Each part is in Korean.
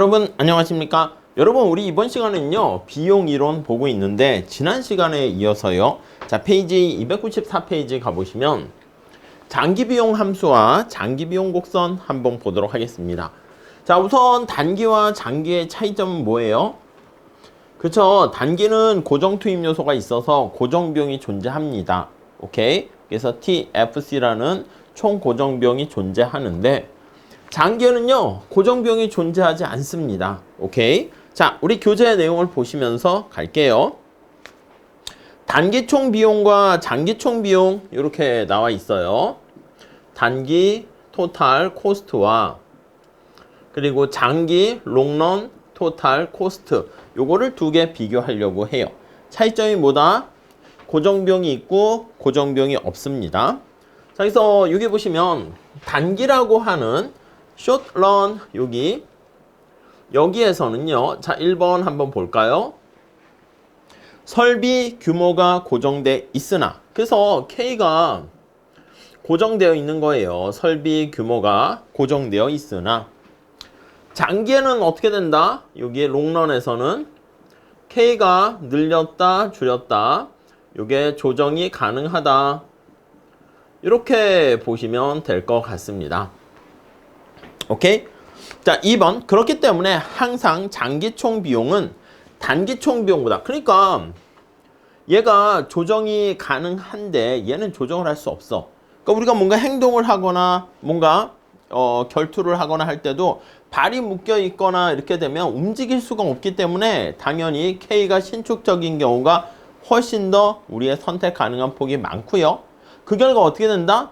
여러분 안녕하십니까? 여러분 우리 이번 시간은요 비용 이론 보고 있는데 지난 시간에 이어서요 자 페이지 294페이지 가보시면 장기비용 함수와 장기비용 곡선 한번 보도록 하겠습니다. 자 우선 단기와 장기의 차이점은 뭐예요? 그쵸, 단기는 고정 투입 요소가 있어서 고정비용이 존재합니다. 오케이? 그래서 TFC라는 총 고정비용이 존재하는데 장기에는요 고정비용이 존재하지 않습니다. 오케이? 자 우리 교재 내용을 보시면서 갈게요. 단기 총 비용과 장기 총 비용 이렇게 나와 있어요. 단기 토탈 코스트와 그리고 장기 롱런 토탈 코스트 요거를 두 개 비교하려고 해요. 차이점이 뭐다? 고정비용이 있고 고정비용이 없습니다. 자 그래서 여기 보시면 단기라고 하는 숏런 여기에서는요. 자 1번 한번 볼까요? 설비 규모가 고정돼 있으나 그래서 K가 고정되어 있는 거예요. 설비 규모가 고정되어 있으나 장기에는 어떻게 된다? 여기에 롱런에서는 K가 늘렸다 줄였다 이게 조정이 가능하다 이렇게 보시면 될 것 같습니다. 오케이? 자 2번 그렇기 때문에 항상 장기 총 비용은 단기 총 비용보다 그러니까 얘가 조정이 가능한데 얘는 조정을 할 수 없어. 그러니까 우리가 뭔가 행동을 하거나 뭔가 결투를 하거나 할 때도 발이 묶여 있거나 이렇게 되면 움직일 수가 없기 때문에 당연히 K가 신축적인 경우가 훨씬 더 우리의 선택 가능한 폭이 많고요. 그 결과 어떻게 된다?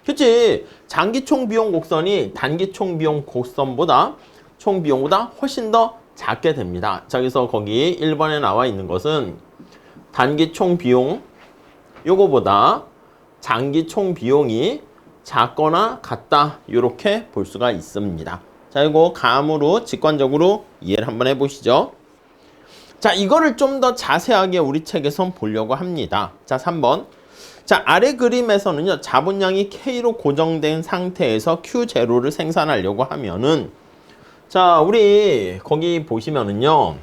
그치? 장기 총 비용 곡선이 단기 총 비용 곡선보다 총 비용보다 훨씬 더 작게 됩니다. 자, 그래서 거기 1번에 나와 있는 것은 단기 총 비용 요거보다 장기 총 비용이 작거나 같다 이렇게 볼 수가 있습니다. 자, 이거 감으로 직관적으로 이해를 한번 해보시죠. 자, 이거를 좀 더 자세하게 우리 책에서 보려고 합니다. 자, 3번. 자, 아래 그림에서는요, 자본량이 K로 고정된 상태에서 Q0를 생산하려고 하면은, 자, 우리 거기 보시면은요,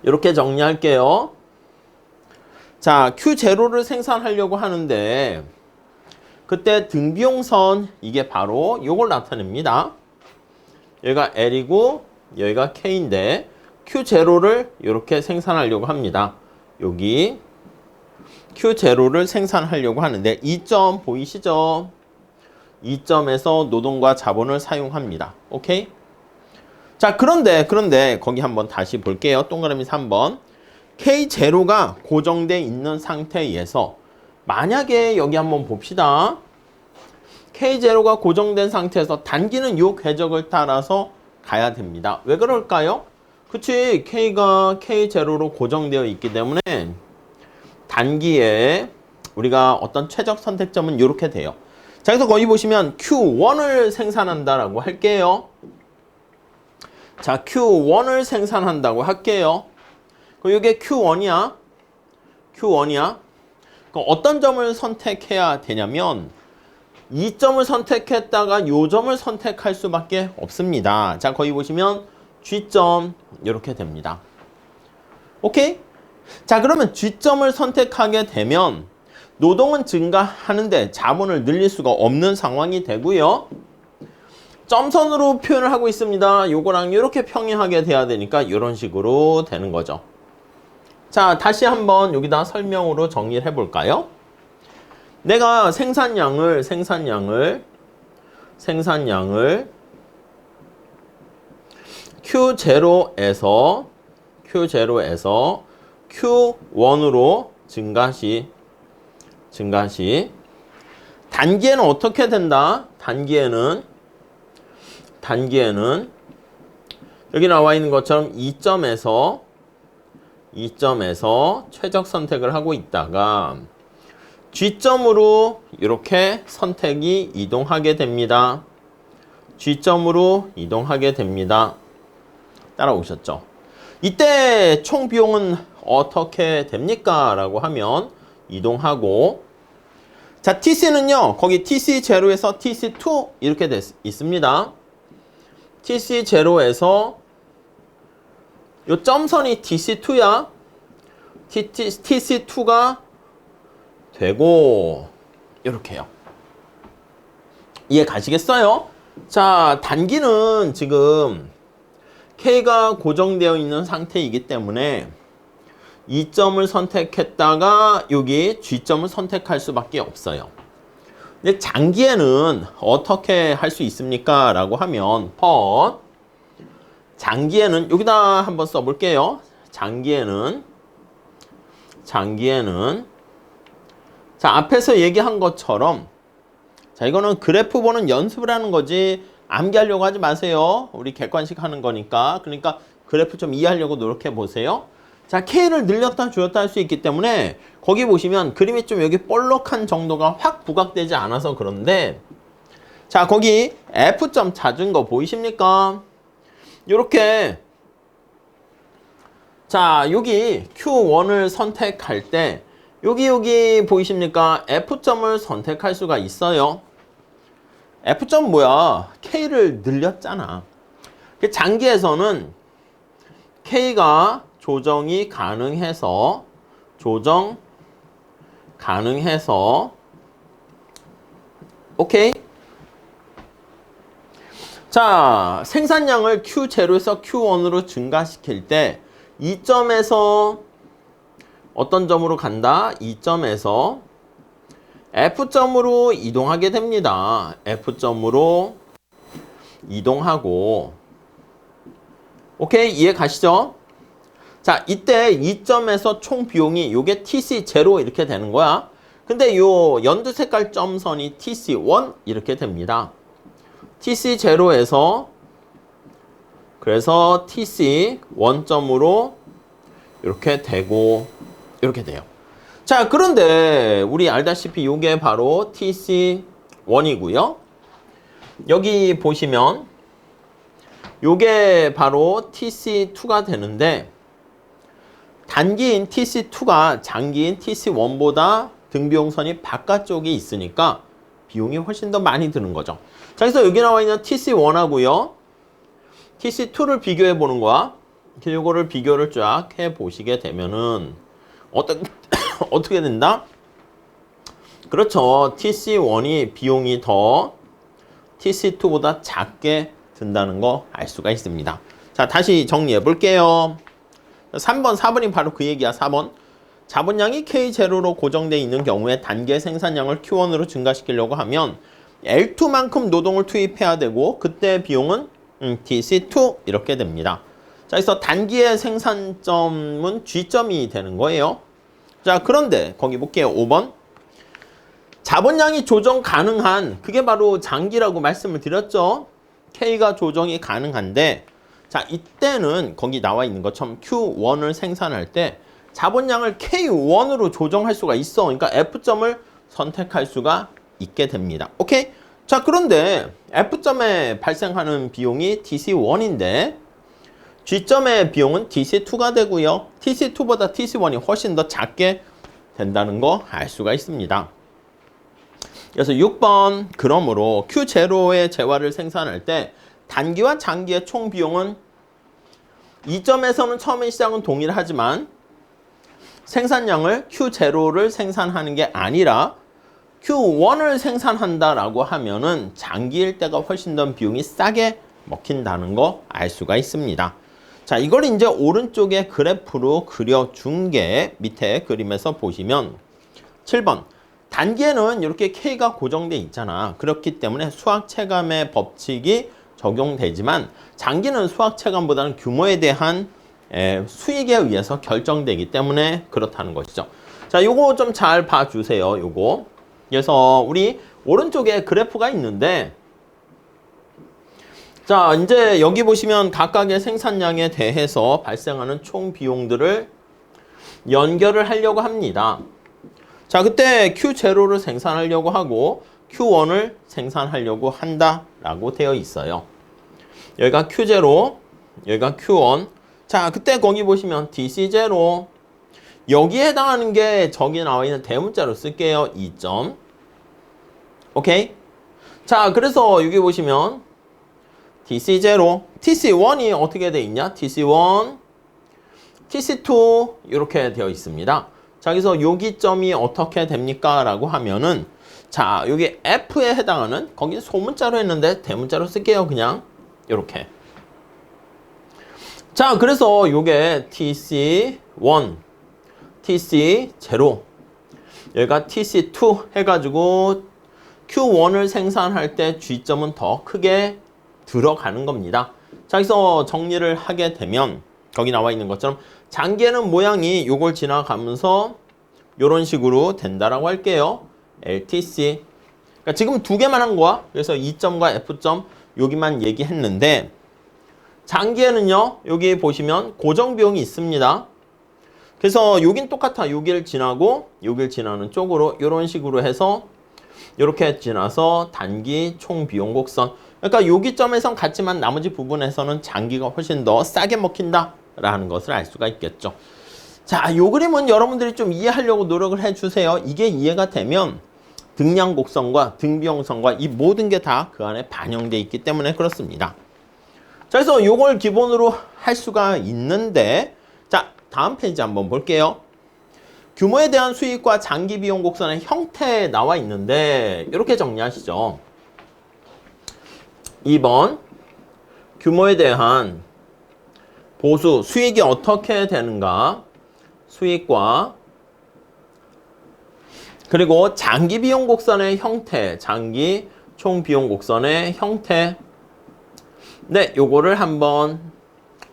이렇게 정리할게요. 자, Q0를 생산하려고 하는데, 그때 등비용선, 이게 바로 요걸 나타냅니다. 여기가 L이고, 여기가 K인데, Q0를 이렇게 생산하려고 합니다. 여기, Q0를 생산하려고 하는데 2점 보이시죠? 2점에서 노동과 자본을 사용합니다. 오케이? 자, 그런데 거기 한번 다시 볼게요. 동그라미 3번. K0가 고정되어 있는 상태에서 만약에 여기 한번 봅시다. K0가 고정된 상태에서 단기는 이 궤적을 따라서 가야 됩니다. 왜 그럴까요? 그치, K가 K0로 고정되어 있기 때문에 단기에 우리가 어떤 최적 선택점은 이렇게 돼요. 자, 그래서 거기 보시면 Q1을 생산한다라고 할게요. 자, Q1을 생산한다고 할게요. 그럼 이게 Q1이야. 그럼 어떤 점을 선택해야 되냐면 2점을 선택했다가 요 점을 선택할 수밖에 없습니다. 자, 거기 보시면 G점 이렇게 됩니다. 오케이? 자, 그러면 G점을 선택하게 되면 노동은 증가하는데 자본을 늘릴 수가 없는 상황이 되고요. 점선으로 표현을 하고 있습니다. 요거랑 이렇게 평행하게 돼야 되니까 이런 식으로 되는 거죠. 자, 다시 한번 여기다 설명으로 정리를 해볼까요? 내가 생산량을 Q0에서 Q1으로 증가시 단기에는 어떻게 된다? 단기에는 여기 나와 있는 것처럼 2점에서 최적 선택을 하고 있다가 G점으로 이렇게 선택이 이동하게 됩니다. G점으로 이동하게 됩니다. 따라오셨죠? 이때 총 비용은 어떻게 됩니까? 라고 하면 이동하고 자, TC는요. 거기 TC0에서 TC2 이렇게 있습니다. TC0에서 요 점선이 TC2야. TC2가 되고 이렇게요. 이해 가시겠어요? 자, 단기는 지금 K가 고정되어 있는 상태이기 때문에 이 점을 선택했다가 여기 G점을 선택할 수밖에 없어요. 근데 장기에는 어떻게 할 수 있습니까? 라고 하면 but 장기에는 여기다 한번 써볼게요. 장기에는 자, 앞에서 얘기한 것처럼 자, 이거는 그래프 보는 연습을 하는 거지 암기하려고 하지 마세요. 우리 객관식 하는 거니까. 그러니까 그래프 좀 이해하려고 노력해 보세요. 자, K를 늘렸다 줄였다 할 수 있기 때문에 거기 보시면 그림이 좀 여기 볼록한 정도가 확 부각되지 않아서 그런데 자, 거기 F점 찾은 거 보이십니까? 요렇게 자, 여기 Q1을 선택할 때 여기 보이십니까? F점을 선택할 수가 있어요. F점 뭐야? K를 늘렸잖아. 장기에서는 K가 조정이 가능해서 오케이? 자, 생산량을 Q0에서 Q1으로 증가시킬 때 이 점에서 어떤 점으로 간다? 이 점에서 F점으로 이동하게 됩니다. F점으로 이동하고 오케이? 이해 가시죠? 자, 이때 이 점에서 총 비용이 요게 TC0 이렇게 되는 거야. 근데 요 연두 색깔 점선이 TC1 이렇게 됩니다. TC0에서 그래서 TC1점으로 이렇게 되고 이렇게 돼요. 자, 그런데 우리 알다시피 요게 바로 TC1이고요. 여기 보시면 요게 바로 TC2가 되는데 단기인 TC2가 장기인 TC1보다 등비용선이 바깥쪽에 있으니까 비용이 훨씬 더 많이 드는 거죠. 자, 그래서 여기 나와 있는 TC1하고요. TC2를 비교해 보는 거야. 요거를 비교를 쫙 해 보시게 되면은 어떻게 된다? 그렇죠. TC1이 비용이 더 TC2보다 작게 든다는 거 알 수가 있습니다. 자, 다시 정리해 볼게요. 3번, 4번이 바로 그 얘기야. 4번. 자본량이 K0로 고정되어 있는 경우에 단계 생산량을 Q1으로 증가시키려고 하면 L2만큼 노동을 투입해야 되고 그때 비용은 TC2 이렇게 됩니다. 자, 그래서 단기의 생산점은 G점이 되는 거예요. 자, 그런데 거기 볼게요. 5번. 자본량이 조정 가능한 그게 바로 장기라고 말씀을 드렸죠. K가 조정이 가능한데 자, 이때는 거기 나와 있는 것처럼 Q1을 생산할 때 자본량을 K1으로 조정할 수가 있어. 그러니까 F점을 선택할 수가 있게 됩니다. 오케이? 자, 그런데 F점에 발생하는 비용이 TC1인데 G점의 비용은 TC2가 되고요. TC2보다 TC1이 훨씬 더 작게 된다는 거 알 수가 있습니다. 그래서 6번 그러므로 Q0의 재화를 생산할 때 단기와 장기의 총 비용은 이 점에서는 처음에 시작은 동일하지만 생산량을 Q0를 생산하는 게 아니라 Q1을 생산한다라고 하면은 장기일 때가 훨씬 더 비용이 싸게 먹힌다는 거 알 수가 있습니다. 자, 이걸 이제 오른쪽에 그래프로 그려준 게 밑에 그림에서 보시면 7번. 단기에는 이렇게 K가 고정돼 있잖아. 그렇기 때문에 수학체감의 법칙이 적용되지만 장기는 수학체감보다는 규모에 대한 수익에 의해서 결정되기 때문에 그렇다는 것이죠. 자, 요거 좀 잘 봐주세요. 요거. 그래서 우리 오른쪽에 그래프가 있는데 자, 이제 여기 보시면 각각의 생산량에 대해서 발생하는 총 비용들을 연결을 하려고 합니다. 자, 그때 Q0를 생산하려고 하고 Q1을 생산하려고 한다라고 되어 있어요. 여기가 Q0, 여기가 Q1. 자, 그때 거기 보시면 TC0. 여기에 해당하는 게 저기 나와 있는 대문자로 쓸게요. 2점. 오케이? 자, 그래서 여기 보시면 TC0, TC1이 어떻게 돼 있냐? TC1, TC2 이렇게 되어 있습니다. 자, 그래서 여기점이 어떻게 됩니까? 라고 하면은 자, 여기 F에 해당하는 거기 소문자로 했는데 대문자로 쓸게요. 그냥 이렇게. 자, 그래서 요게 TC1, TC0, 여기가 TC2 해가지고 Q1을 생산할 때 G점은 더 크게 들어가는 겁니다. 자, 그래서 정리를 하게 되면 거기 나와 있는 것처럼 장기에는 모양이 요걸 지나가면서 요런 식으로 된다라고 할게요. LTC. 그러니까 지금 두 개만 한 거야. 그래서 E점과 F점 여기만 얘기했는데 장기에는요. 여기 보시면 고정 비용이 있습니다. 그래서 여긴 똑같아. 여기를 지나고 여기를 지나는 쪽으로 이런 식으로 해서 이렇게 지나서 단기 총 비용 곡선. 그러니까 여기 점에선 같지만 나머지 부분에서는 장기가 훨씬 더 싸게 먹힌다 라는 것을 알 수가 있겠죠. 자, 이 그림은 여러분들이 좀 이해하려고 노력을 해주세요. 이게 이해가 되면 등량 곡선과 등비용선과 이 모든 게 다 그 안에 반영되어 있기 때문에 그렇습니다. 자, 그래서 이걸 기본으로 할 수가 있는데 자, 다음 페이지 한번 볼게요. 규모에 대한 수익과 장기 비용 곡선의 형태에 나와 있는데 이렇게 정리하시죠. 2번 규모에 대한 보수 수익이 어떻게 되는가 수익과 그리고 장기 비용 곡선의 형태 장기 총 비용 곡선의 형태 네, 요거를 한번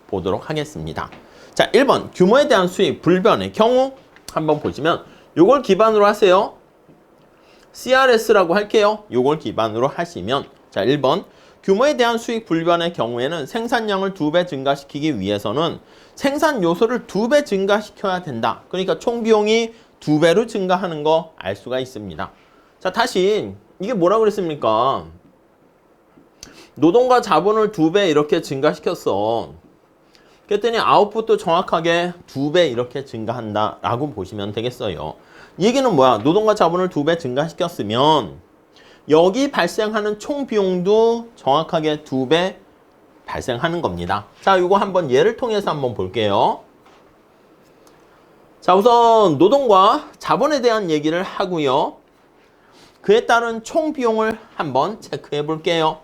보도록 하겠습니다. 자, 1번 규모에 대한 수익 불변의 경우 한번 보시면 요걸 기반으로 하세요. CRS라고 할게요. 요걸 기반으로 하시면 자, 1번 규모에 대한 수익 불변의 경우에는 생산량을 2배 증가시키기 위해서는 생산 요소를 2배 증가시켜야 된다. 그러니까 총 비용이 2배로 증가하는 거 알 수가 있습니다. 자, 다시 이게 뭐라 그랬습니까? 노동과 자본을 2배 이렇게 증가시켰어. 그랬더니 아웃풋도 정확하게 2배 이렇게 증가한다 라고 보시면 되겠어요. 이 얘기는 뭐야? 노동과 자본을 2배 증가시켰으면 여기 발생하는 총 비용도 정확하게 2배 발생하는 겁니다. 자, 이거 한번 예를 통해서 한번 볼게요. 자, 우선 노동과 자본에 대한 얘기를 하고요. 그에 따른 총 비용을 한번 체크해 볼게요.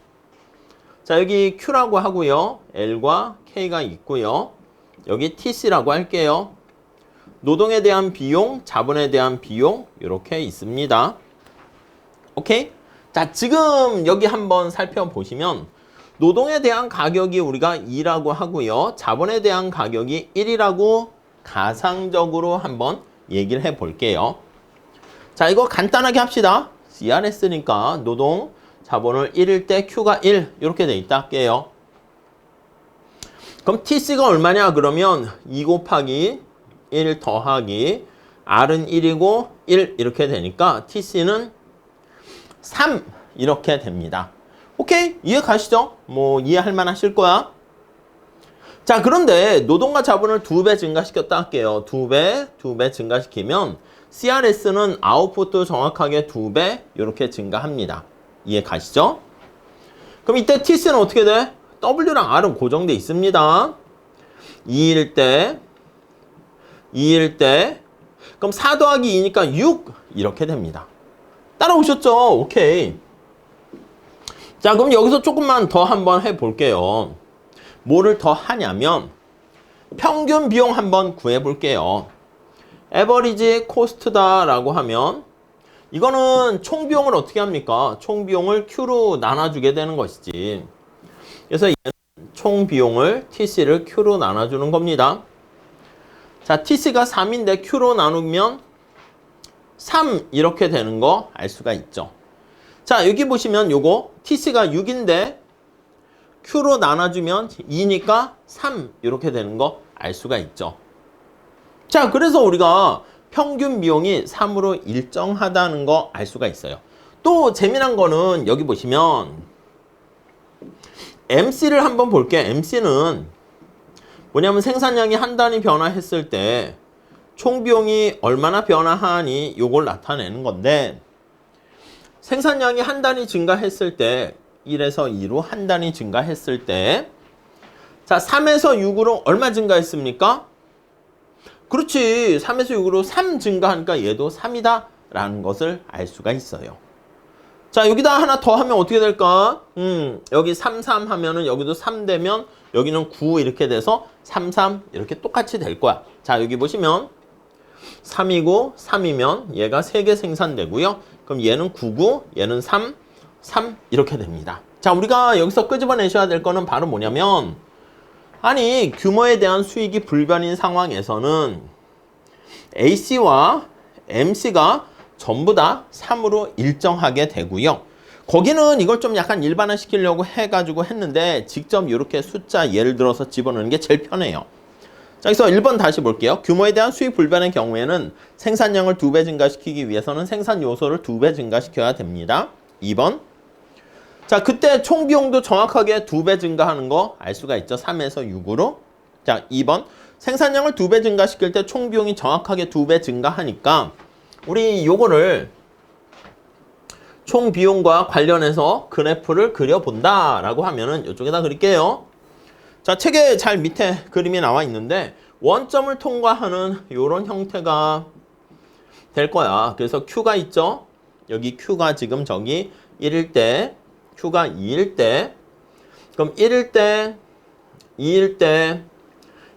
자, 여기 Q라고 하고요. L과 K가 있고요. 여기 TC라고 할게요. 노동에 대한 비용, 자본에 대한 비용 이렇게 있습니다. 오케이? 자, 지금 여기 한번 살펴보시면 노동에 대한 가격이 우리가 2라고 하고요. 자본에 대한 가격이 1이라고 가상적으로 한번 얘기를 해볼게요. 자, 이거 간단하게 합시다. CRS니까 노동, 자본을 1일 때 Q가 1 이렇게 돼 있다 할게요. 그럼 TC가 얼마냐? 그러면 2 곱하기 1 더하기 R은 1이고 1 이렇게 되니까 TC는 3 이렇게 됩니다. 오케이? 이해 가시죠? 뭐 이해할 만 하실 거야. 자, 그런데 노동과 자본을 2배 증가시켰다 할게요. 2배 증가시키면 CRS는 아웃풋도 정확하게 2배 이렇게 증가합니다. 이해 가시죠? 그럼 이때 TC는 어떻게 돼? W랑 R은 고정돼 있습니다. 2일 때 그럼 4 더하기 2니까 6 이렇게 됩니다. 따라오셨죠? 오케이. 자, 그럼 여기서 조금만 더 한번 해볼게요. 뭐를 더 하냐면 평균 비용 한번 구해볼게요. 에버리지 코스트다 라고 하면 이거는 총 비용을 어떻게 합니까? 총 비용을 Q로 나눠주게 되는 것이지. 그래서 얘는 총 비용을 TC를 Q로 나눠주는 겁니다. 자, TC가 3인데 Q로 나누면 3 이렇게 되는 거 알 수가 있죠. 자, 여기 보시면 요거 TC가 6인데 Q로 나눠주면 2니까 3 이렇게 되는 거 알 수가 있죠. 자, 그래서 우리가 평균 비용이 3으로 일정하다는 거 알 수가 있어요. 또 재미난 거는 여기 보시면 MC를 한번 볼게요. MC는 뭐냐면 생산량이 한 단위 변화했을 때 총 비용이 얼마나 변화하니 요걸 나타내는 건데 생산량이 한 단위 증가했을 때 1에서 2로 한 단위 증가했을 때 자, 3에서 6으로 얼마 증가했습니까? 그렇지. 3에서 6으로 3 증가하니까 얘도 3이다 라는 것을 알 수가 있어요. 자, 여기다 하나 더 하면 어떻게 될까? 여기 3, 3 하면은 여기도 3 되면 여기는 9 이렇게 돼서 3, 3 이렇게 똑같이 될 거야. 자, 여기 보시면 3이고 3이면 얘가 3개 생산되고요. 그럼 얘는 9고 얘는 3, 3 이렇게 됩니다. 자, 우리가 여기서 끄집어내셔야 될 거는 바로 뭐냐면 아니, 규모에 대한 수익이 불변인 상황에서는 AC와 MC가 전부 다 3으로 일정하게 되고요. 거기는 이걸 좀 약간 일반화시키려고 해가지고 했는데 직접 이렇게 숫자 예를 들어서 집어넣는 게 제일 편해요. 자, 그래서 1번 다시 볼게요. 규모에 대한 수익 불변의 경우에는 생산량을 2배 증가시키기 위해서는 생산 요소를 2배 증가시켜야 됩니다. 2번. 자, 그때 총 비용도 정확하게 2배 증가하는 거 알 수가 있죠. 3에서 6으로. 자, 2번. 생산량을 2배 증가시킬 때 총 비용이 정확하게 2배 증가하니까 우리 요거를 총 비용과 관련해서 그래프를 그려본다 라고 하면은 이쪽에다 그릴게요. 자, 책에 잘 밑에 그림이 나와 있는데 원점을 통과하는 요런 형태가 될 거야. 그래서 Q가 있죠. 여기 Q가 지금 저기 1일 때 Q가 2일 때 그럼 1일 때 2일 때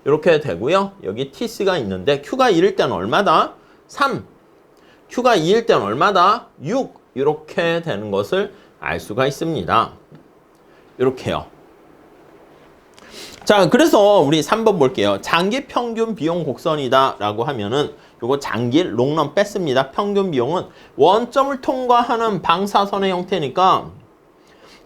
이렇게 되고요. 여기 TC가 있는데 Q가 1일 때는 얼마다? 3. Q가 2일 때는 얼마다? 6. 이렇게 되는 것을 알 수가 있습니다. 이렇게요. 자, 그래서 우리 3번 볼게요. 장기 평균 비용 곡선이다 라고 하면은 요거 장기 롱런 뺐습니다. 평균 비용은 원점을 통과하는 방사선의 형태니까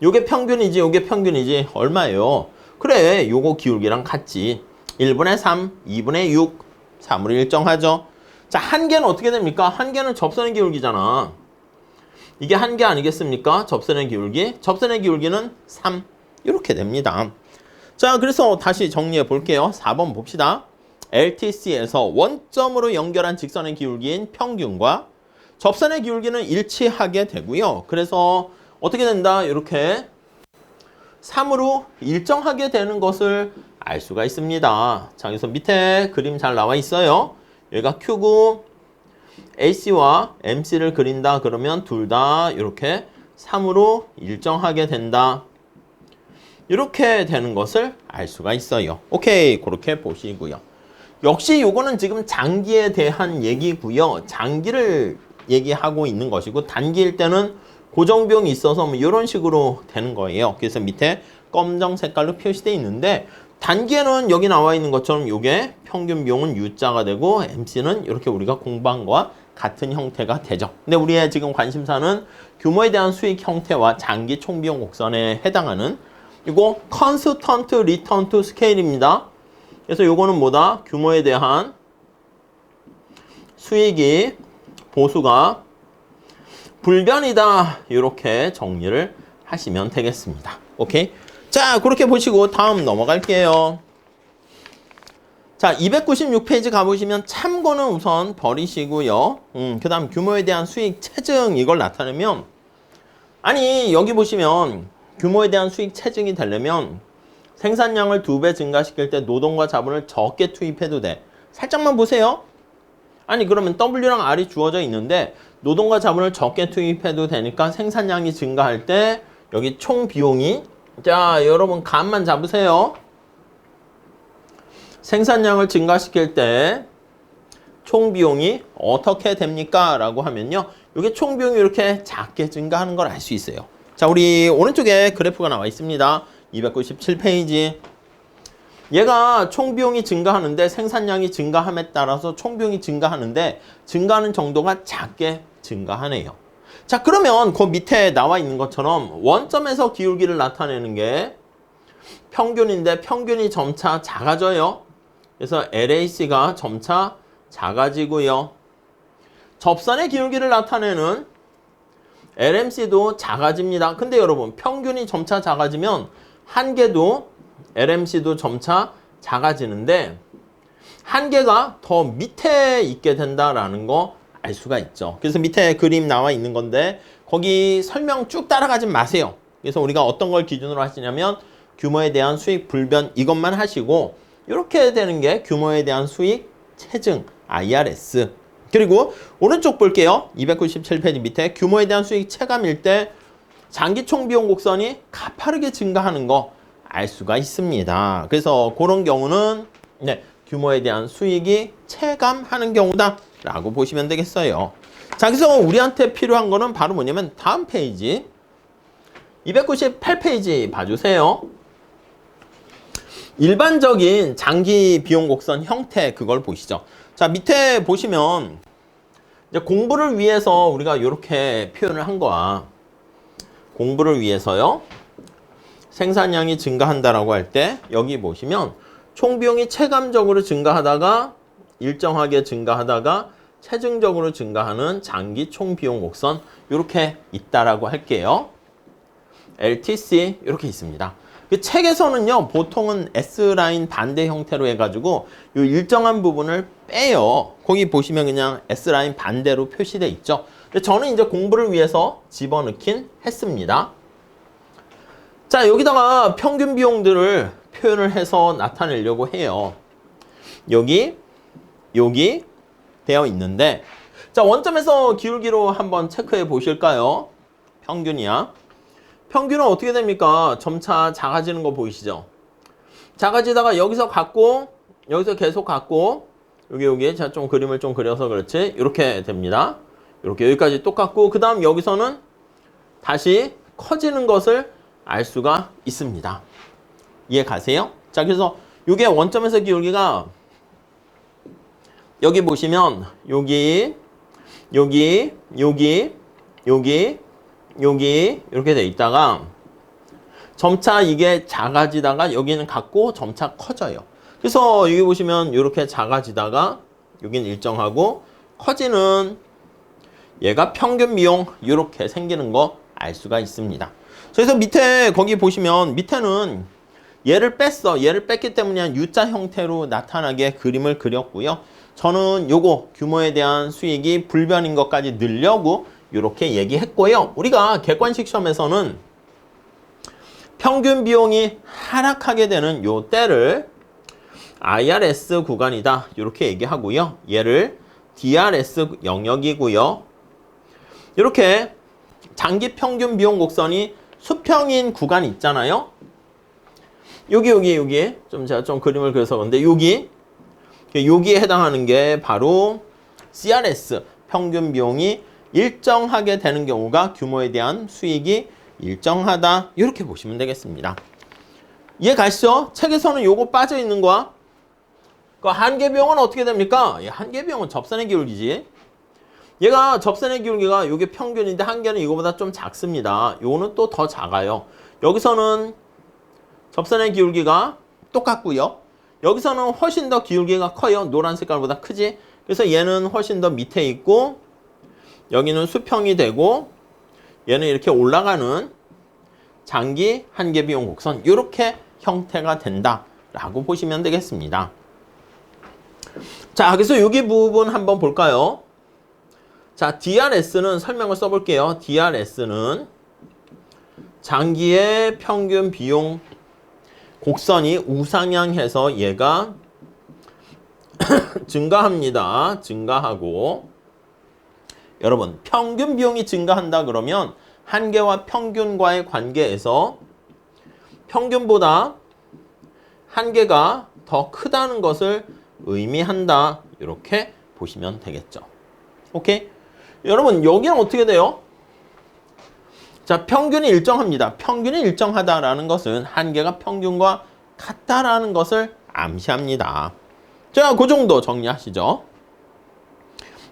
요게 평균이지 요게 평균이지 얼마예요? 그래, 요거 기울기랑 같지. 1분의 3, 2분의 6, 3으로 일정하죠. 자, 한계는 어떻게 됩니까? 한계는 접선의 기울기잖아. 이게 한계 아니겠습니까? 접선의 기울기. 접선의 기울기는 3. 이렇게 됩니다. 자, 그래서 다시 정리해 볼게요. 4번 봅시다. LTC에서 원점으로 연결한 직선의 기울기인 평균과 접선의 기울기는 일치하게 되고요. 그래서 어떻게 된다? 이렇게 3으로 일정하게 되는 것을 알 수가 있습니다. 자, 그래서 밑에 그림 잘 나와 있어요. 여기가 Q고 AC와 MC를 그린다 그러면 둘 다 이렇게 3으로 일정하게 된다. 이렇게 되는 것을 알 수가 있어요. 오케이, 그렇게 보시고요. 역시 요거는 지금 장기에 대한 얘기고요. 장기를 얘기하고 있는 것이고 단기일 때는 고정비용이 있어서 뭐 이런 식으로 되는 거예요. 그래서 밑에 검정 색깔로 표시되어 있는데 단기에는 여기 나와 있는 것처럼 요게 평균 비용은 U자가 되고 MC는 이렇게 우리가 공부한 거와 같은 형태가 되죠. 근데 우리의 지금 관심사는 규모에 대한 수익 형태와 장기 총비용 곡선에 해당하는 이거 컨스턴트 리턴 투 스케일입니다. 그래서 요거는 뭐다? 규모에 대한 수익이 보수가 불변이다. 이렇게 정리를 하시면 되겠습니다. 오케이? 자, 그렇게 보시고 다음 넘어갈게요. 자, 296페이지 가보시면 참고는 우선 버리시고요. 그 다음 규모에 대한 수익 체증 이걸 나타내면 아니 여기 보시면 규모에 대한 수익 체증이 되려면 생산량을 2배 증가시킬 때 노동과 자본을 적게 투입해도 돼. 살짝만 보세요. 아니 그러면 W랑 R이 주어져 있는데 노동과 자본을 적게 투입해도 되니까 생산량이 증가할 때 여기 총 비용이 자 여러분 감만 잡으세요. 생산량을 증가시킬 때 총 비용이 어떻게 됩니까? 라고 하면요. 이게 총 비용이 이렇게 작게 증가하는 걸 알 수 있어요. 자, 우리 오른쪽에 그래프가 나와 있습니다. 297페이지. 얘가 총 비용이 증가하는데 생산량이 증가함에 따라서 총 비용이 증가하는데 증가하는 정도가 작게 증가하네요. 자, 그러면 그 밑에 나와 있는 것처럼 원점에서 기울기를 나타내는 게 평균인데 평균이 점차 작아져요. 그래서 LAC가 점차 작아지고요. 접선의 기울기를 나타내는 LMC도 작아집니다. 근데 여러분 평균이 점차 작아지면 한계도 LMC도 점차 작아지는데 한계가 더 밑에 있게 된다라는 거 알 수가 있죠. 그래서 밑에 그림 나와 있는 건데 거기 설명 쭉 따라가지 마세요. 그래서 우리가 어떤 걸 기준으로 하시냐면 규모에 대한 수익 불변 이것만 하시고 이렇게 되는 게 규모에 대한 수익 체증 IRS. 그리고 오른쪽 볼게요. 297페이지 밑에 규모에 대한 수익 체감일 때 장기 총비용 곡선이 가파르게 증가하는 거 알 수가 있습니다. 그래서 그런 경우는 네, 규모에 대한 수익이 체감하는 경우다 라고 보시면 되겠어요. 자, 그래서 우리한테 필요한 거는 바로 뭐냐면 다음 페이지 298페이지 봐주세요. 일반적인 장기 비용 곡선 형태 그걸 보시죠. 자, 밑에 보시면 이제 공부를 위해서 우리가 이렇게 표현을 한 거야. 공부를 위해서요. 생산량이 증가한다라고 할 때 여기 보시면 총비용이 체감적으로 증가하다가 일정하게 증가하다가 체증적으로 증가하는 장기 총비용 곡선 이렇게 있다라고 할게요. LTC 이렇게 있습니다. 그 책에서는요 보통은 S라인 반대 형태로 해가지고 이 일정한 부분을 빼요. 거기 보시면 그냥 S라인 반대로 표시돼 있죠. 근데 저는 이제 공부를 위해서 집어넣긴 했습니다. 자, 여기다가 평균 비용들을 표현을 해서 나타내려고 해요. 여기 되어 있는데 자, 원점에서 기울기로 한번 체크해 보실까요? 평균이야. 평균은 어떻게 됩니까? 점차 작아지는 거 보이시죠? 작아지다가 여기서 갖고 여기서 계속 갖고 여기 제가 좀 그림을 좀 그려서 그렇지 이렇게 됩니다. 이렇게 여기까지 똑같고 그 다음 여기서는 다시 커지는 것을 알 수가 있습니다. 이해 가세요? 자, 그래서 이게 원점에서 기울기가 여기 보시면 여기 이렇게 돼 있다가 점차 이게 작아지다가 여기는 같고 점차 커져요. 그래서 여기 보시면 이렇게 작아지다가 여기는 일정하고 커지는 얘가 평균 비용 이렇게 생기는 거 알 수가 있습니다. 그래서 밑에 거기 보시면 밑에는 얘를 뺐어. 얘를 뺐기 때문에 U자 형태로 나타나게 그림을 그렸고요. 저는 요거 규모에 대한 수익이 불변인 것까지 넣으려고 이렇게 얘기했고요. 우리가 객관식 시험에서는 평균 비용이 하락하게 되는 요 때를 IRS 구간이다 이렇게 얘기하고요. 얘를 DRS 영역이고요. 이렇게 장기 평균 비용 곡선이 수평인 구간이 있잖아요. 여기 좀 제가 좀 그림을 그려서 그런데 여기에 해당하는 게 바로 CRS 평균 비용이 일정하게 되는 경우가 규모에 대한 수익이 일정하다 이렇게 보시면 되겠습니다. 이해 가시죠? 책에서는 요거 빠져 있는 거야. 그 한계 비용은 어떻게 됩니까? 한계 비용은 접선의 기울기지. 얘가 접선의 기울기가 이게 평균인데 한계는 이거보다 좀 작습니다. 요거는 또 더 작아요. 여기서는 접선의 기울기가 똑같고요. 여기서는 훨씬 더 기울기가 커요. 노란 색깔보다 크지? 그래서 얘는 훨씬 더 밑에 있고 여기는 수평이 되고 얘는 이렇게 올라가는 장기 한계 비용 곡선 이렇게 형태가 된다라고 보시면 되겠습니다. 자, 그래서 여기 부분 한번 볼까요? 자, DRS는 설명을 써볼게요. DRS는 장기의 평균 비용 곡선이 우상향해서 얘가 증가합니다. 증가하고 여러분 평균 비용이 증가한다 그러면 한계와 평균과의 관계에서 평균보다 한계가 더 크다는 것을 의미한다. 이렇게 보시면 되겠죠. 오케이? 여러분 여기는 어떻게 돼요? 자, 평균이 일정합니다. 평균이 일정하다라는 것은 한계가 평균과 같다라는 것을 암시합니다. 자, 그 정도 정리하시죠.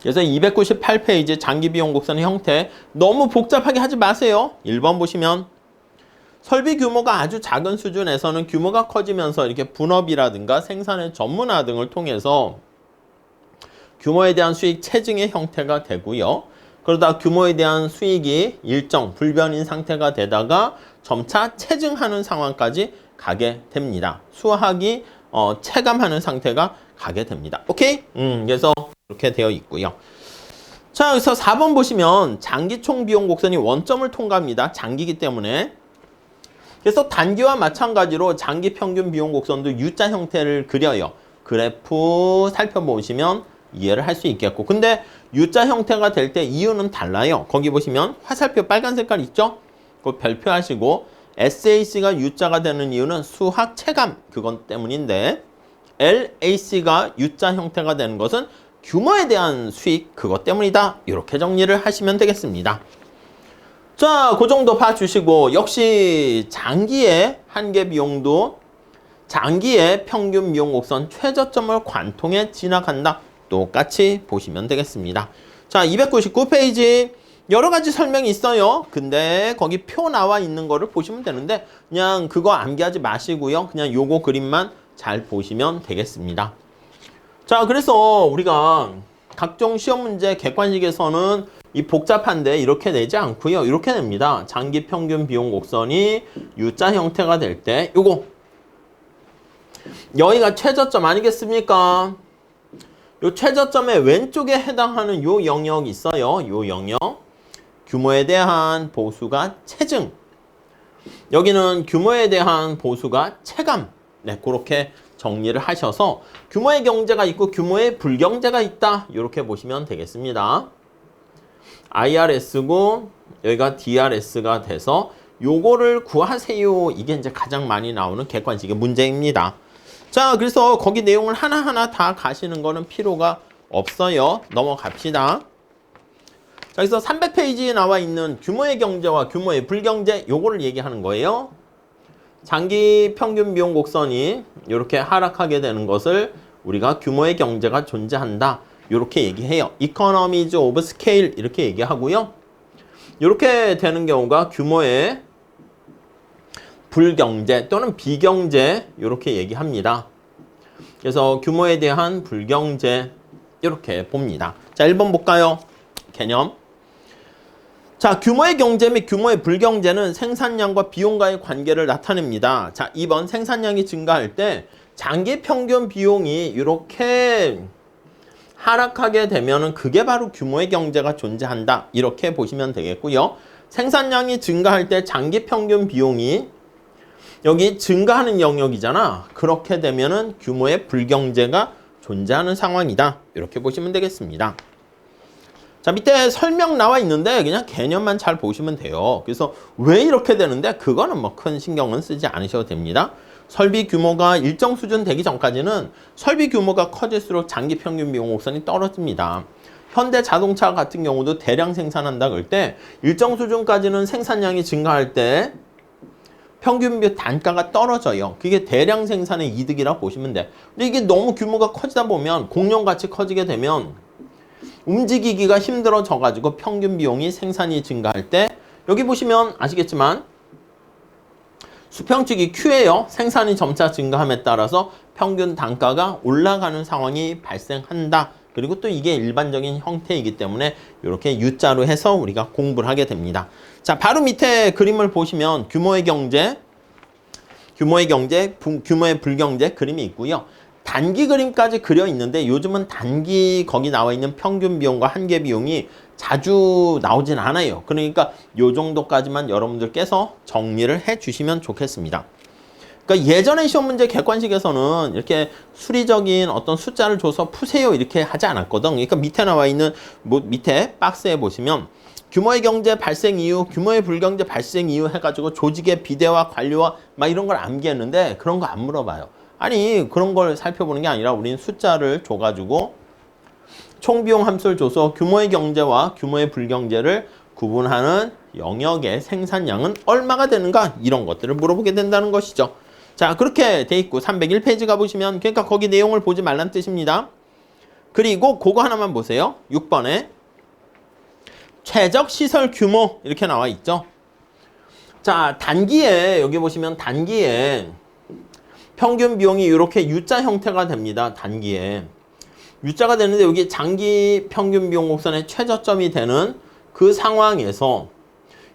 그래서 298페이지 장기 비용 곡선의 형태 너무 복잡하게 하지 마세요. 1번 보시면 설비 규모가 아주 작은 수준에서는 규모가 커지면서 이렇게 분업이라든가 생산의 전문화 등을 통해서 규모에 대한 수익 체증의 형태가 되고요. 그러다 규모에 대한 수익이 일정 불변인 상태가 되다가 점차 체증하는 상황까지 가게 됩니다. 수학이 체감하는 상태가 가게 됩니다. 오케이? 그래서 이렇게 되어 있고요. 자, 그래서 4번 보시면 장기 총 비용 곡선이 원점을 통과합니다. 장기이기 때문에 그래서 단기와 마찬가지로 장기 평균 비용 곡선도 U자 형태를 그려요. 그래프 살펴보시면 이해를 할 수 있겠고. 근데 U자 형태가 될 때 이유는 달라요. 거기 보시면 화살표 빨간 색깔 있죠? 그거 별표하시고 SAC가 U자가 되는 이유는 수학 체감 그것 때문인데 LAC가 U자 형태가 되는 것은 규모에 대한 수익 그것 때문이다. 이렇게 정리를 하시면 되겠습니다. 자, 그 정도 봐주시고 역시 장기의 한계 비용도 장기의 평균 비용 곡선 최저점을 관통해 지나간다. 똑같이 보시면 되겠습니다. 자, 299페이지 여러 가지 설명이 있어요. 근데 거기 표 나와 있는 거를 보시면 되는데 그냥 그거 암기하지 마시고요. 그냥 요거 그림만 잘 보시면 되겠습니다. 자, 그래서 우리가 각종 시험 문제 객관식에서는 이 복잡한데 이렇게 내지 않고요. 이렇게 냅니다. 장기 평균 비용 곡선이 U자 형태가 될 때 요거 여기가 최저점 아니겠습니까? 요 최저점의 왼쪽에 해당하는 요 영역이 있어요. 요 영역. 규모에 대한 보수가 체증. 여기는 규모에 대한 보수가 체감. 네, 그렇게 정리를 하셔서 규모의 경제가 있고 규모의 불경제가 있다. 이렇게 보시면 되겠습니다. IRS고 여기가 DRS가 돼서 요거를 구하세요. 이게 이제 가장 많이 나오는 객관식의 문제입니다. 자, 그래서 거기 내용을 하나하나 다 가시는 거는 필요가 없어요. 넘어갑시다. 자, 그래서 300페이지에 나와 있는 규모의 경제와 규모의 불경제 요거를 얘기하는 거예요. 장기 평균 비용 곡선이 이렇게 하락하게 되는 것을 우리가 규모의 경제가 존재한다. 이렇게 얘기해요. Economies of Scale 이렇게 얘기하고요. 이렇게 되는 경우가 규모의 불경제 또는 비경제 이렇게 얘기합니다. 그래서 규모에 대한 불경제 이렇게 봅니다. 자, 1번 볼까요? 개념. 자, 규모의 경제 및 규모의 불경제는 생산량과 비용과의 관계를 나타냅니다. 자, 2번 생산량이 증가할 때 장기 평균 비용이 이렇게 하락하게 되면은 그게 바로 규모의 경제가 존재한다. 이렇게 보시면 되겠고요. 생산량이 증가할 때 장기 평균 비용이 여기 증가하는 영역이잖아. 그렇게 되면은 규모의 불경제가 존재하는 상황이다. 이렇게 보시면 되겠습니다. 자, 밑에 설명 나와 있는데 그냥 개념만 잘 보시면 돼요. 그래서 왜 이렇게 되는데 그거는 뭐 큰 신경은 쓰지 않으셔도 됩니다. 설비 규모가 일정 수준 되기 전까지는 설비 규모가 커질수록 장기 평균 비용 곡선이 떨어집니다. 현대 자동차 같은 경우도 대량 생산한다 그럴 때 일정 수준까지는 생산량이 증가할 때 평균 단가가 떨어져요. 그게 대량 생산의 이득이라고 보시면 돼. 근데 이게 너무 규모가 커지다 보면 공룡같이 커지게 되면 움직이기가 힘들어져 가지고 평균 비용이 생산이 증가할 때 여기 보시면 아시겠지만 수평축이 Q예요. 생산이 점차 증가함에 따라서 평균 단가가 올라가는 상황이 발생한다. 그리고 또 이게 일반적인 형태이기 때문에 이렇게 U자로 해서 우리가 공부를 하게 됩니다. 자, 바로 밑에 그림을 보시면 규모의 경제, 규모의 불경제 그림이 있고요. 단기 그림까지 그려 있는데 요즘은 단기 거기 나와 있는 평균 비용과 한계 비용이 자주 나오진 않아요. 그러니까 요 정도까지만 여러분들께서 정리를 해 주시면 좋겠습니다. 그러니까 예전에 시험 문제 객관식에서는 이렇게 수리적인 어떤 숫자를 줘서 푸세요 이렇게 하지 않았거든. 그러니까 밑에 나와 있는 밑에 박스에 보시면 규모의 경제 발생 이유, 규모의 불경제 발생 이유 해가지고 조직의 비대와 관료와 막 이런 걸 암기했는데 그런 거 안 물어봐요. 아니 그런 걸 살펴보는 게 아니라 우리는 숫자를 줘가지고 총비용 함수를 줘서 규모의 경제와 규모의 불경제를 구분하는 영역의 생산량은 얼마가 되는가 이런 것들을 물어보게 된다는 것이죠. 자, 그렇게 돼 있고 301페이지 가보시면 그러니까 거기 내용을 보지 말란 뜻입니다. 그리고 그거 하나만 보세요. 6번에 최적 시설 규모 이렇게 나와 있죠. 자, 단기에 여기 보시면 단기에 평균 비용이 이렇게 U자 형태가 됩니다. 단기에 U자가 되는데 여기 장기 평균 비용 곡선의 최저점이 되는 그 상황에서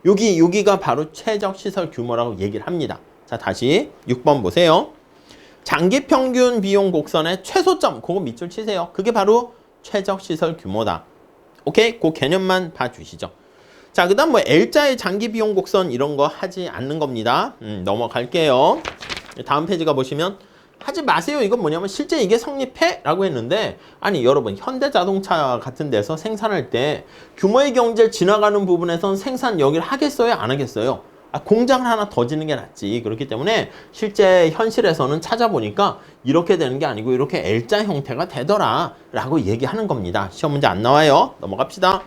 여기가 바로 최적 시설 규모라고 얘기를 합니다. 자, 다시 6번 보세요. 장기 평균 비용 곡선의 최소점 그거 밑줄 치세요. 그게 바로 최적 시설 규모다. 오케이? 그 개념만 봐주시죠. 자, 그 다음 뭐 L자의 장기 비용 곡선 이런 거 하지 않는 겁니다. 넘어갈게요. 다음 페이지 가보시면 하지 마세요. 이건 뭐냐면 실제 이게 성립해? 라고 했는데 아니 여러분 현대자동차 같은 데서 생산할 때 규모의 경제를 지나가는 부분에선 생산 여기를 하겠어요? 안 하겠어요? 공장을 하나 더 짓는 게 낫지. 그렇기 때문에 실제 현실에서는 찾아보니까 이렇게 되는 게 아니고 이렇게 L자 형태가 되더라 라고 얘기하는 겁니다. 시험 문제 안 나와요. 넘어갑시다.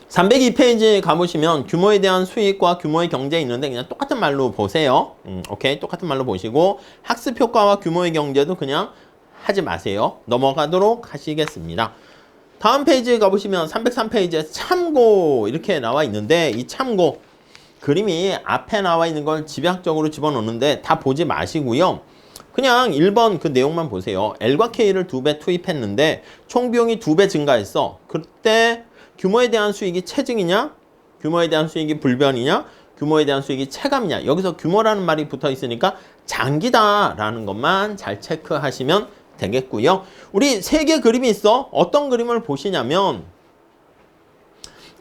302페이지 가보시면 규모에 대한 수익과 규모의 경제 있는데 그냥 똑같은 말로 보세요. 오케이. 똑같은 말로 보시고 학습 효과와 규모의 경제도 그냥 하지 마세요. 넘어가도록 하시겠습니다. 다음 페이지에 가보시면 303페이지에 참고 이렇게 나와 있는데 이 참고 그림이 앞에 나와 있는 걸 집약적으로 집어넣는데 다 보지 마시고요. 그냥 1번 그 내용만 보세요. L과 K를 2배 투입했는데 총 비용이 2배 증가했어. 그때 규모에 대한 수익이 체증이냐? 규모에 대한 수익이 불변이냐? 규모에 대한 수익이 체감이냐? 여기서 규모라는 말이 붙어 있으니까 장기다라는 것만 잘 체크하시면 되겠고요. 우리 세 개 그림이 있어. 어떤 그림을 보시냐면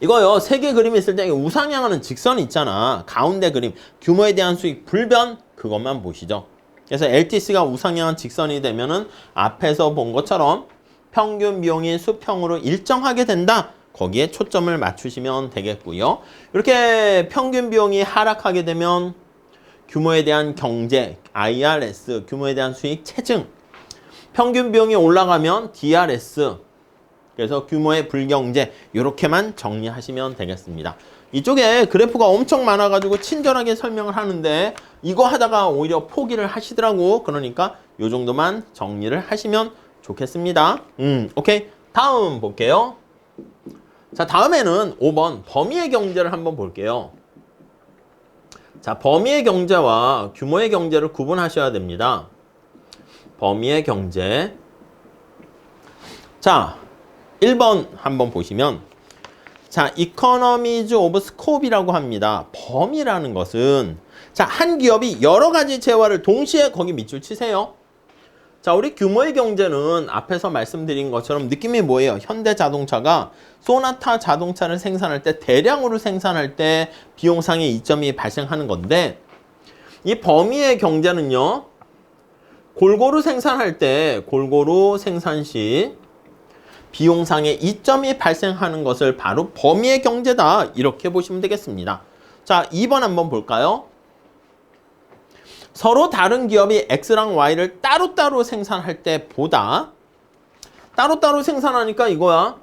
이거요. 세 개 그림이 있을 때 우상향하는 직선이 있잖아. 가운데 그림 규모에 대한 수익 불변 그것만 보시죠. 그래서 LTC가 우상향한 직선이 되면은 앞에서 본 것처럼 평균 비용이 수평으로 일정하게 된다. 거기에 초점을 맞추시면 되겠고요. 이렇게 평균 비용이 하락하게 되면 규모에 대한 경제, IRS, 규모에 대한 수익 체증. 평균 비용이 올라가면 DRS, 그래서 규모의 불경제 이렇게만 정리하시면 되겠습니다. 이쪽에 그래프가 엄청 많아가지고 친절하게 설명을 하는데 이거 하다가 오히려 포기를 하시더라고. 그러니까 이 정도만 정리를 하시면 좋겠습니다. 오케이. 다음 볼게요. 자, 다음에는 5번 범위의 경제를 한번 볼게요. 자, 범위의 경제와 규모의 경제를 구분하셔야 됩니다. 범위의 경제. 자, 1번 한번 보시면 자, economies of scope이라고 합니다. 범위라는 것은 자, 한 기업이 여러 가지 재화를 동시에 거기 밑줄 치세요. 자, 우리 규모의 경제는 앞에서 말씀드린 것처럼 느낌이 뭐예요? 현대자동차가 소나타 자동차를 생산할 때 대량으로 생산할 때 비용상의 이점이 발생하는 건데 이 범위의 경제는요. 골고루 생산할 때 골고루 생산 시 비용상의 이점이 발생하는 것을 바로 범위의 경제다. 이렇게 보시면 되겠습니다. 자, 2번 한번 볼까요? 서로 다른 기업이 X랑 Y를 따로따로 생산할 때보다 따로따로 생산하니까 이거야.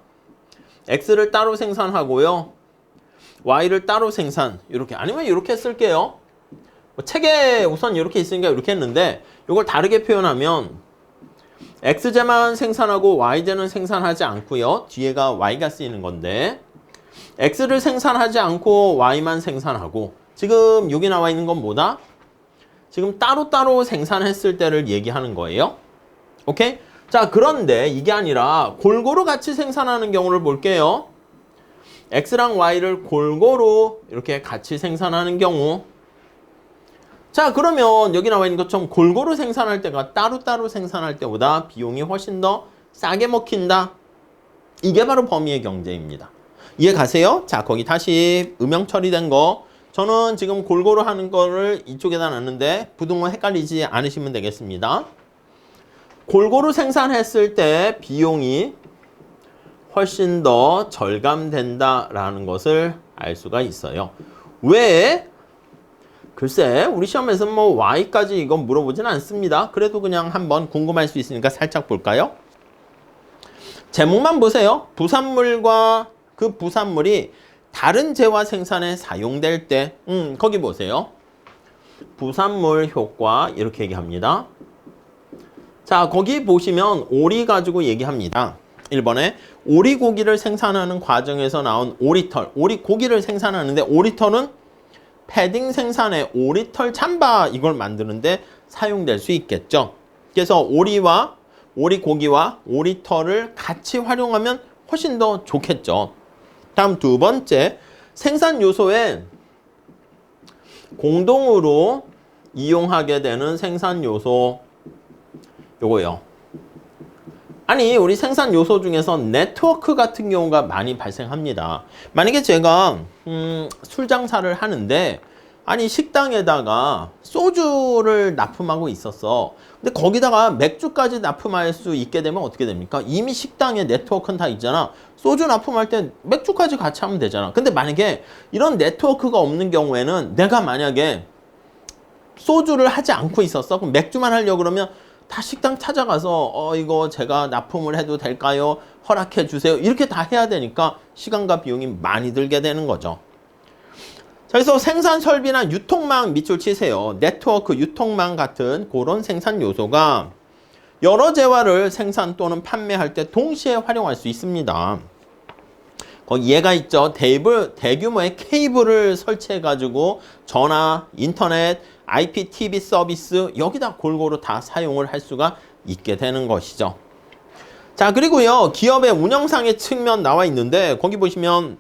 X를 따로 생산하고요. Y를 따로 생산. 이렇게 아니면 이렇게 쓸게요. 책에 우선 이렇게 있으니까 이렇게 했는데 이걸 다르게 표현하면 X제만 생산하고 Y제는 생산하지 않고요. 뒤에가 Y가 쓰이는 건데 X를 생산하지 않고 Y만 생산하고 지금 여기 나와 있는 건 뭐다? 지금 따로따로 생산했을 때를 얘기하는 거예요. 오케이? 자, 그런데 이게 아니라 골고루 같이 생산하는 경우를 볼게요. X랑 Y를 골고루 이렇게 같이 생산하는 경우. 자, 그러면 여기 나와 있는 것처럼 골고루 생산할 때가 따로따로 생산할 때보다 비용이 훨씬 더 싸게 먹힌다. 이게 바로 범위의 경제입니다. 이해 가세요? 자, 거기 다시 음영 처리된 거. 저는 지금 골고루 하는 거를 이쪽에다 놨는데 부등호 헷갈리지 않으시면 되겠습니다. 골고루 생산했을 때 비용이 훨씬 더 절감된다라는 것을 알 수가 있어요. 왜? 글쎄, 우리 시험에서는 뭐 Y까지 이건 물어보진 않습니다. 그래도 그냥 한번 궁금할 수 있으니까 살짝 볼까요? 제목만 보세요. 부산물과 그 부산물이 다른 재화 생산에 사용될 때, 거기 보세요. 부산물 효과 이렇게 얘기합니다. 자, 거기 보시면 오리 가지고 얘기합니다. 1번에 오리고기를 생산하는 과정에서 나온 오리털, 오리고기를 생산하는데 오리털은 패딩 생산에 오리털 잠바 이걸 만드는데 사용될 수 있겠죠. 그래서 오리와 오리고기와 오리털을 같이 활용하면 훨씬 더 좋겠죠. 다음 두 번째, 생산 요소에 공동으로 이용하게 되는 생산 요소 요거요. 아니 우리 생산 요소 중에서 네트워크 같은 경우가 많이 발생합니다. 만약에 제가 술 장사를 하는데 아니 식당에다가 소주를 납품하고 있었어. 근데 거기다가 맥주까지 납품할 수 있게 되면 어떻게 됩니까? 이미 식당에 네트워크는 다 있잖아. 소주 납품할 때 맥주까지 같이 하면 되잖아. 근데 만약에 이런 네트워크가 없는 경우에는 내가 만약에 소주를 하지 않고 있었어. 그럼 맥주만 하려고 그러면 다 식당 찾아가서 이거 제가 납품을 해도 될까요? 허락해 주세요. 이렇게 다 해야 되니까 시간과 비용이 많이 들게 되는 거죠. 자, 그래서 생산 설비나 유통망 밑줄 치세요. 네트워크, 유통망 같은 그런 생산 요소가 여러 재화를 생산 또는 판매할 때 동시에 활용할 수 있습니다. 거기 얘가 있죠. 대규모의 케이블을 설치해가지고 전화, 인터넷, IPTV 서비스 여기다 골고루 다 사용을 할 수가 있게 되는 것이죠. 자, 그리고요. 기업의 운영상의 측면 나와 있는데 거기 보시면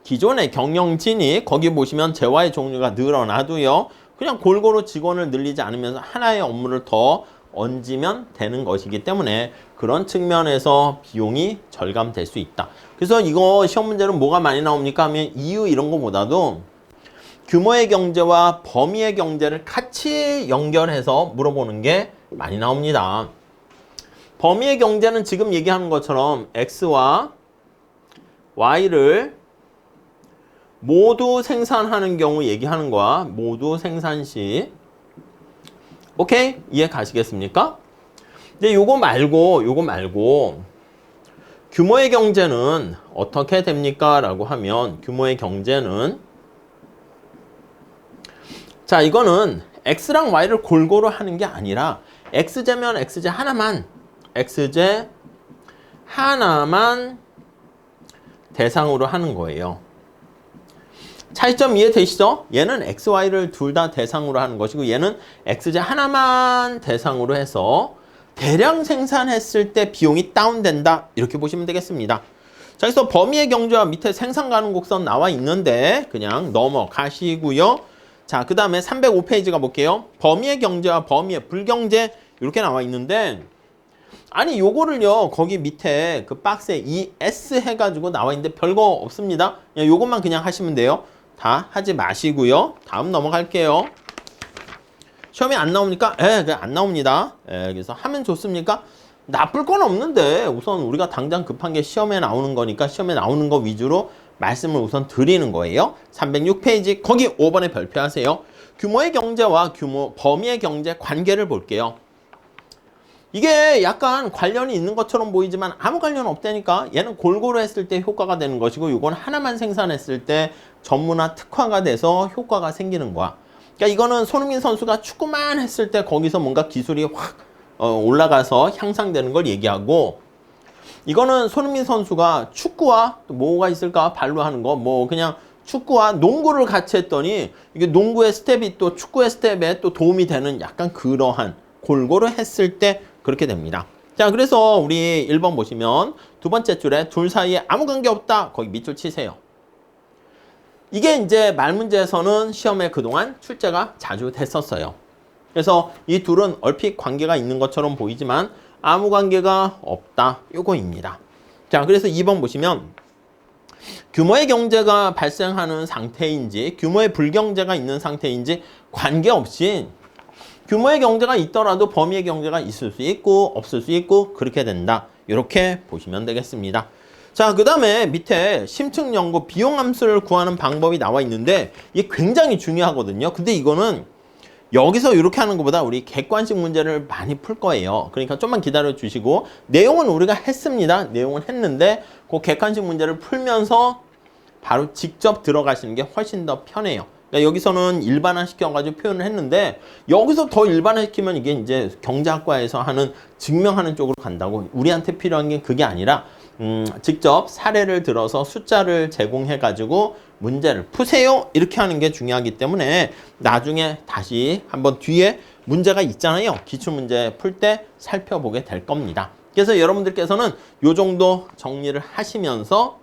기존의 경영진이 거기 보시면 재화의 종류가 늘어나도요. 그냥 골고루 직원을 늘리지 않으면서 하나의 업무를 더 얹으면 되는 것이기 때문에 그런 측면에서 비용이 절감될 수 있다. 그래서 이거 시험 문제는 뭐가 많이 나옵니까 하면 이유 이런 거보다도 규모의 경제와 범위의 경제를 같이 연결해서 물어보는 게 많이 나옵니다. 범위의 경제는 지금 얘기하는 것처럼 X와 Y를 모두 생산하는 경우 얘기하는 거야. 모두 생산 시. 오케이? 이해 가시겠습니까? 근데 요거 말고 규모의 경제는 어떻게 됩니까? 라고 하면 규모의 경제는 자, 이거는 X랑 Y를 골고루 하는 게 아니라 X제면 X제 하나만 대상으로 하는 거예요. 차이점 이해되시죠? 얘는 X, Y를 둘 다 대상으로 하는 것이고 얘는 X제 하나만 대상으로 해서 대량 생산했을 때 비용이 다운된다. 이렇게 보시면 되겠습니다. 자, 그래서 범위의 경제와 밑에 생산 가능 곡선 나와 있는데 그냥 넘어가시고요. 자, 그 다음에 305페이지 가볼게요. 범위의 경제와 범위의 불경제 이렇게 나와 있는데 아니 요거를요 거기 밑에 그 박스에 ES 해가지고 나와 있는데 별거 없습니다. 그냥 요것만 그냥 하시면 돼요. 다 하지 마시고요. 다음 넘어갈게요. 시험에 안 나옵니까? 안 나옵니다. 그래서 하면 좋습니까? 나쁠 건 없는데 우선 우리가 당장 급한 게 시험에 나오는 거니까 시험에 나오는 거 위주로 말씀을 우선 드리는 거예요. 306페이지 거기 5번에 별표하세요. 규모의 경제와 범위의 경제 관계를 볼게요. 이게 약간 관련이 있는 것처럼 보이지만 아무 관련 없다니까. 얘는 골고루 했을 때 효과가 되는 것이고 이건 하나만 생산했을 때 전문화 특화가 돼서 효과가 생기는 거야. 그러니까 이거는 손흥민 선수가 축구만 했을 때 거기서 뭔가 기술이 확 올라가서 향상되는 걸 얘기하고 이거는 손흥민 선수가 축구와 또 뭐가 있을까? 발로 하는 거 뭐 그냥 축구와 농구를 같이 했더니 이게 농구의 스텝이 또 축구의 스텝에 또 도움이 되는 약간 그러한 골고루 했을 때 그렇게 됩니다. 자, 그래서 우리 1번 보시면 두 번째 줄에 둘 사이에 아무 관계 없다. 거기 밑줄 치세요. 이게 이제 말문제에서는 시험에 그동안 출제가 자주 됐었어요. 그래서 이 둘은 얼핏 관계가 있는 것처럼 보이지만 아무 관계가 없다. 요거입니다. 자, 그래서 2번 보시면 규모의 경제가 발생하는 상태인지 규모의 불경제가 있는 상태인지 관계없이 규모의 경제가 있더라도 범위의 경제가 있을 수 있고 없을 수 있고 그렇게 된다. 이렇게 보시면 되겠습니다. 자, 그 다음에 밑에 심층 연구 비용 함수를 구하는 방법이 나와 있는데 이게 굉장히 중요하거든요. 근데 이거는 여기서 이렇게 하는 것보다 우리 객관식 문제를 많이 풀 거예요. 그러니까 좀만 기다려 주시고 내용은 우리가 했습니다. 내용은 했는데 그 객관식 문제를 풀면서 바로 직접 들어가시는 게 훨씬 더 편해요. 그러니까 여기서는 일반화 시켜가지고 표현을 했는데 여기서 더 일반화 시키면 이게 이제 경제학과에서 하는 증명하는 쪽으로 간다고. 우리한테 필요한 게 그게 아니라 직접 사례를 들어서 숫자를 제공해가지고 문제를 푸세요. 이렇게 하는 게 중요하기 때문에 나중에 다시 한번 뒤에 문제가 있잖아요. 기출문제 풀 때 살펴보게 될 겁니다. 그래서 여러분들께서는 요 정도 정리를 하시면서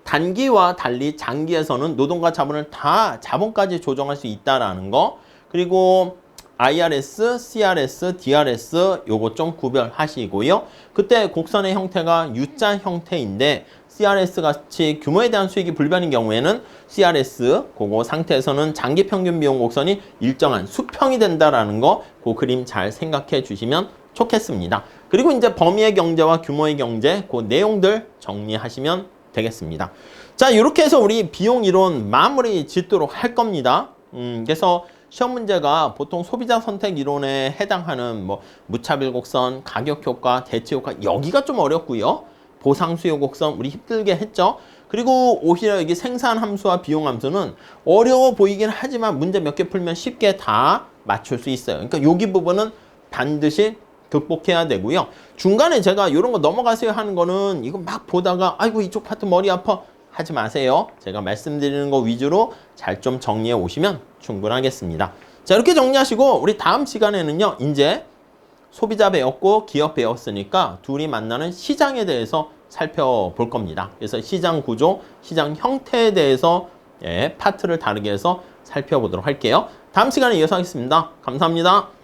단기와 달리 장기에서는 노동과 자본을 다 자본까지 조정할 수 있다라는 거, 그리고 IRS, CRS, DRS 요거 좀 구별하시고요. 그때 곡선의 형태가 U자 형태인데 CRS 같이 규모에 대한 수익이 불변인 경우에는 CRS 그거 상태에서는 장기 평균 비용 곡선이 일정한 수평이 된다라는 거 그 그림 잘 생각해 주시면 좋겠습니다. 그리고 이제 범위의 경제와 규모의 경제 그 내용들 정리하시면 되겠습니다. 자, 이렇게 해서 우리 비용 이론 마무리 짓도록 할 겁니다. 그래서 시험 문제가 보통 소비자 선택 이론에 해당하는 뭐 무차별 곡선, 가격 효과, 대체 효과 여기가 좀 어렵고요. 보상 수요 곡선 우리 힘들게 했죠. 그리고 오히려 여기 생산 함수와 비용 함수는 어려워 보이긴 하지만 문제 몇 개 풀면 쉽게 다 맞출 수 있어요. 그러니까 여기 부분은 반드시 극복해야 되고요. 중간에 제가 이런 거 넘어가세요 하는 거는 이거 막 보다가 아이고 이쪽 파트 머리 아파 하지 마세요. 제가 말씀드리는 거 위주로 잘 좀 정리해 오시면 충분하겠습니다. 자, 이렇게 정리하시고 우리 다음 시간에는요. 이제 소비자 배웠고 기업 배웠으니까 둘이 만나는 시장에 대해서 살펴볼 겁니다. 그래서 시장 구조, 시장 형태에 대해서 파트를 다르게 해서 살펴보도록 할게요. 다음 시간에 이어서 하겠습니다. 감사합니다.